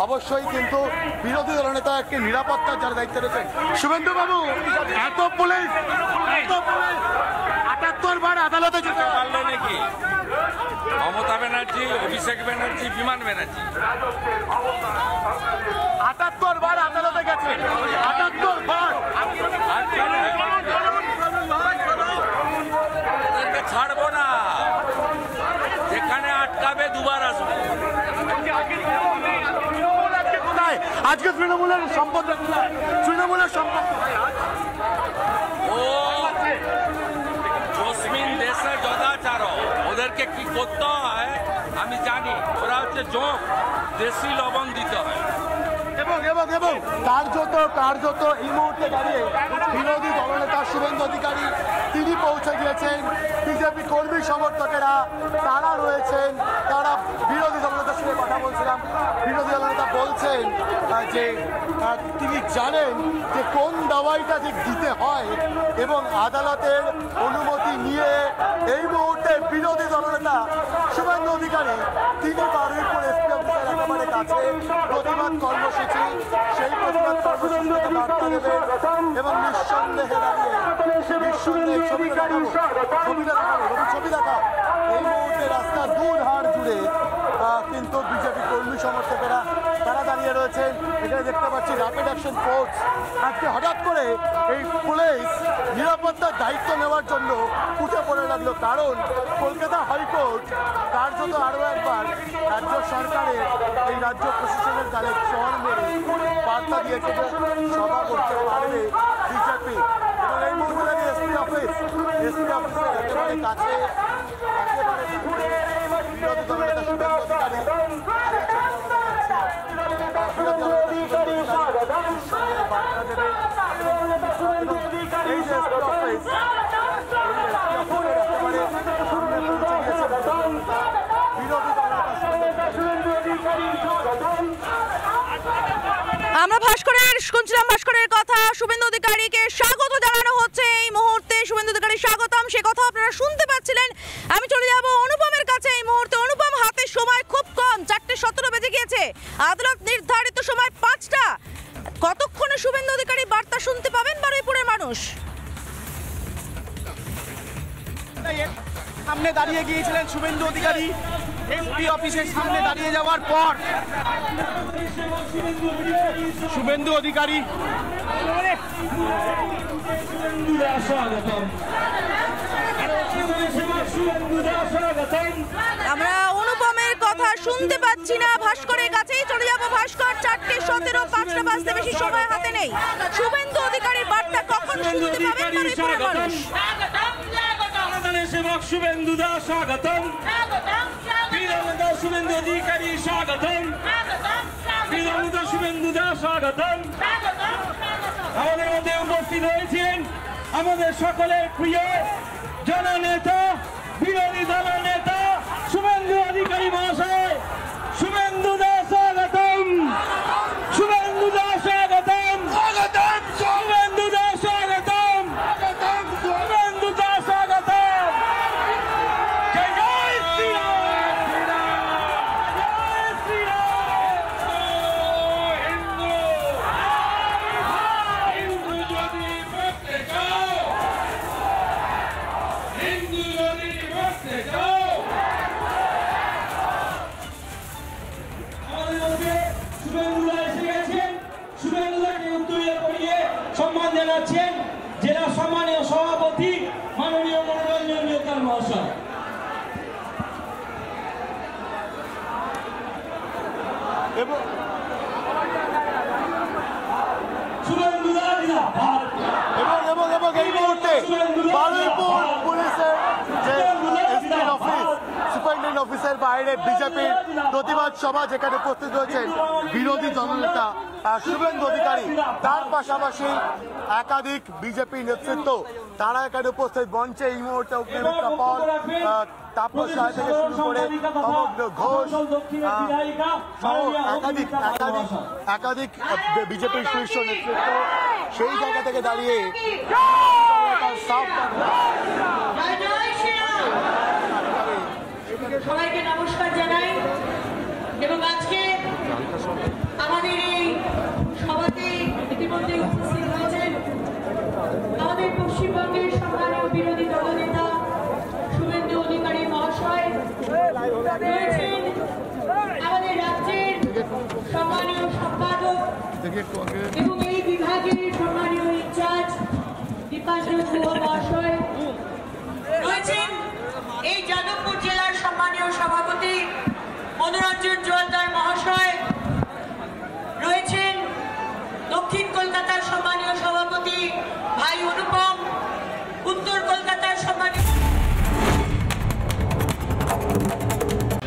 অবশ্যই কিন্তু বিরোধী দলনেতা একটি নিরাপত্তার যারা দায়িত্বে রয়েছেন শুভেন্দু বাবু, এত পুলিশ ৭৮ বার আদালতে যেতে পারলো নাকি মমতা ব্যানার্জি, অভিষেক ব্যানার্জি, বিমান ব্যানার্জি ৭৮ বার আদালতে গেছে, ৭৮ বার। ছাড়বো না, যেখানে আটকাবে দুবার আসবো। আজকে তৃণমূলের সম্পদ, তৃণমূলের সম্পদ ও জসমিন দেশের যদাচার, ওদেরকে কি করতে হয় আমি জানি। ওরা হচ্ছে যোগ, দেশি লবণ দিতে হয়। এবং কার্যত এই মুহূর্তে দাঁড়িয়ে বিরোধী দলনেতা শুভেন্দু অধিকারী তিনি পৌঁছে গিয়েছেন। বিজেপি কর্মী সমর্থকেরা তারা রয়েছেন, তারা বিরোধী দলনেতার সঙ্গে কথা বলছিলাম। বিরোধী দলনেতা বলছেন যে তিনি জানেন যে কোন দাওয়াইটা ঠিক দিতে হয় এবং আদালতের অনুমতি নিয়ে এই মুহূর্তে বিরোধী দলনেতা শুভেন্দু অধিকারী তিনি বারুইপুর এসপি অফিসের একেবারে কাছে প্রতিবাদ কর্মসূচি, সেই প্রতিবাদ কর্মসূচিতে বার্তা দেবেন এবং নিঃসন্দেহে দাঁড়িয়ে ছবি দেখা এই মুহূর্তে রাস্তার দুই ধার জুড়ে কিন্তু বিজেপি কর্মী সমর্থকেরা তারা দাঁড়িয়ে রয়েছেন। এখানে দেখতে পাচ্ছি র্যাপিড অ্যাকশন ফোর্স আজকে হঠাৎ করে এই পুলিশ নিরাপত্তার দায়িত্ব নেওয়ার জন্য উঠে পড়ে লাগলো, কারণ কলকাতা হাইকোর্ট কার্যত আরও একবার রাজ্য সরকারের এই রাজ্য প্রশাসনের গালে চর মেরে বার্তা দিয়েছে যে সভা করতে পারবে বিজেপি। এবং এই মুহূর্তে এসপি অফিসের একেবারে কাছে বিরোধী দলনেতা শুভেন্দু অধিকারী বার্তা দেবে। এই যে এসপি অফিস আমরা শুনছিলাম ভাস্করের কথা। শুভেন্দু অধিকারীকে স্বাগত জানানো হচ্ছে এই মুহূর্তে। শুভেন্দু অধিকারী স্বাগতম, সে কথা আপনারা শুনতে পাচ্ছিলেন। আমি চলে যাব অনুপমের কাছে এই মুহূর্তে। অনুপম, হাতে সময় খুব কম, 4:17 বেজে গিয়েছে, আদালত নির্ধারিত সময় 5টা। কতক্ষণে শুভেন্দু অধিকারী বার্তা শুনতে পাবেন বারুইপুরের মানুষ? সামনে দাঁড়িয়ে গিয়েছিলেন শুভেন্দু অধিকারী, এসপি অফিসের সামনে দাঁড়িয়ে যাওয়ার পর শুভেন্দু অধিকারী আমরা অনুপমের কথা শুনতে পাচ্ছি না। ভাস্করের কাছেই চলে যাব। ভাস্কর, 4:17, 5টা বাজতে বেশি সময় হাতে নেই। শুভেন্দু অধিকারীর বার্তা কখন শুনতে পাবেন বারুইপুরের মানুষ? সেবক শুভেন্দু দা স্বাগতম, বীরনেতা শুভেন্দু অধিকারী স্বাগতম, বীরনেতা শুভেন্দু দা স্বাগতম। আমাদের মধ্যে উপস্থিত হয়েছেন আমাদের সকলের প্রিয় জননেতা, বিরোধী দলের নেতা শুভেন্দু অধিকারী মহাশয়। শুভেন্দু দা স্বাগতম, শুভেন্দু দা স্বাগতম, শুভেন্দু দা স্বাগতম, শুভেন্দু দা স্বাগতম। জয় জয় শ্রীরাম, জয় শ্রীরাম। হিন্দু যদি বসতে চাও, হিন্দু যদি বসতে চাও, আমাদের মধ্যে শুভেন্দুরা এসে গেছেন। শুভেন্দুদাকে উত্তরীয় করিয়ে সম্মান জানাচ্ছেন জেলা সম্মানীয় সভাপতি মাননীয় মনোরঞ্জন জোতার মহাশয়। এবং শুভেন্দুদা জিন্দাবাদ। এবং এই মুহূর্তে বারুইপুর পুলিশের যে এসপি অফিস, সুপারিনটেন্ডেন্ট অফিসের বাইরে বিজেপির প্রতিবাদ সভা যেখানে উপস্থিত রয়েছেন বিরোধী দলনেতা শুভেন্দু অধিকারী, তার পাশাপাশি একাধিক বিজেপি নেতৃত্ব তারা এখানে উপস্থিত। মঞ্চে এই মুহূর্তে অগ্নিমিত্রা পল, তাপস রায় থেকে শুরু করে সমগ্র ঘোষ সহ একাধিক বিজেপির শীর্ষ নেতৃত্ব সেই জায়গা থেকে দাঁড়িয়ে সবাইকে নমস্কার জানাই। এবং আজকে সম্মানীয় সম্পাদক দেখি একটু আগে এবং এই বিভাগের সম্মানীয় ইনচার্জ দীপাঞ্জন গুহ মহাশয় রয়েছেন, এই যাদবপুর জেলার সম্মানীয় সভাপতি মনোরঞ্জন জোয়ারদার মহাশয় রয়েছেন, দক্ষিণ কলকাতার সম্মানীয় সভাপতি ভাই অনুপম, উত্তর কলকাতার সম্মানীয়।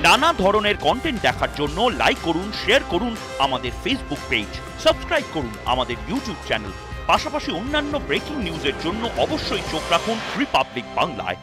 নানা ধরনের কন্টেন্ট দেখার জন্য লাইক করুন, শেয়ার করুন আমাদের ফেসবুক পেজ, সাবস্ক্রাইব করুন আমাদের ইউটিউব চ্যানেল। পাশাপাশি অন্যান্য ব্রেকিং নিউজের জন্য অবশ্যই চোখ রাখুন রিপাবলিক বাংলায়।